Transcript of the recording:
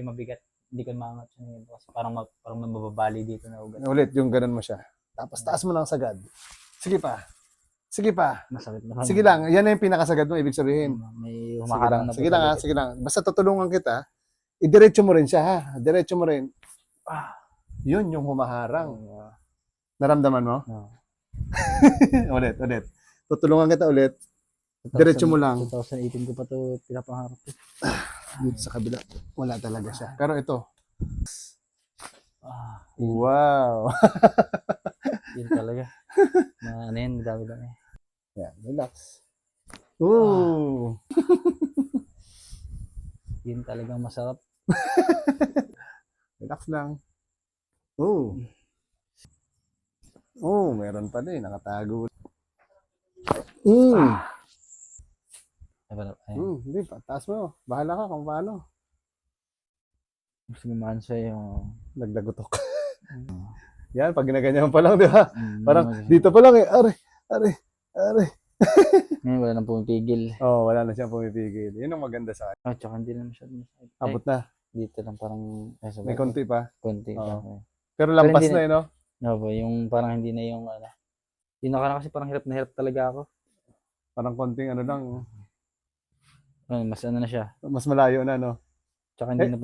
mabigat. Hindi ko maangat siya ngayon kasi parang mababali dito na ugat. Ulit, yung ganun mo siya. Tapos taas mo lang sagad. Sige pa. Sige pa. Masakit naman. Sige lang. Yan na yung pinakasagad mo, ibig sabihin. May Sige lang. humaharang na po Sige lang ha. talaga. Sige lang. Basta tutulungan kita. Idiretso mo rin siya ha. Diretso mo rin. Yun yung humaharang. Naramdaman mo? No. Ulit. Tutulungan kita ulit. Diretso mo lang. 2018 ko pa to pinapangarap. Dito sa kabila. Wala talaga siya. Pero ito. Yun, Wow. yun talaga. Ano yun, dami lang eh. Yan. Relax. Ooh. Yun talagang masarap. Relax lang. Oh. Oh, meron pa din. Nakatago. Hindi pa. Taas mo. Bahala ka kung paano. Mas gumaan siya yung... Nagdagutok. Yan, pag ginaganyan pa lang, di ba? Parang dito pa lang eh. Are. Ngayon wala nang pumipigil. Oh, wala na siyang pumipigil. Yun ang maganda sa akin. Tsaka hindi na masyadong masakit. Abot na. Dito lang parang... May konti pa. Konti Oo. lang. Pero lampas hindi na eh, no? No po, yung parang hindi na yung ano. Yung nakaraan kasi parang hirap na hirap talaga ako. Parang konting ano lang. Mas ano na siya. Mas malayo na, no? Tsaka hindi na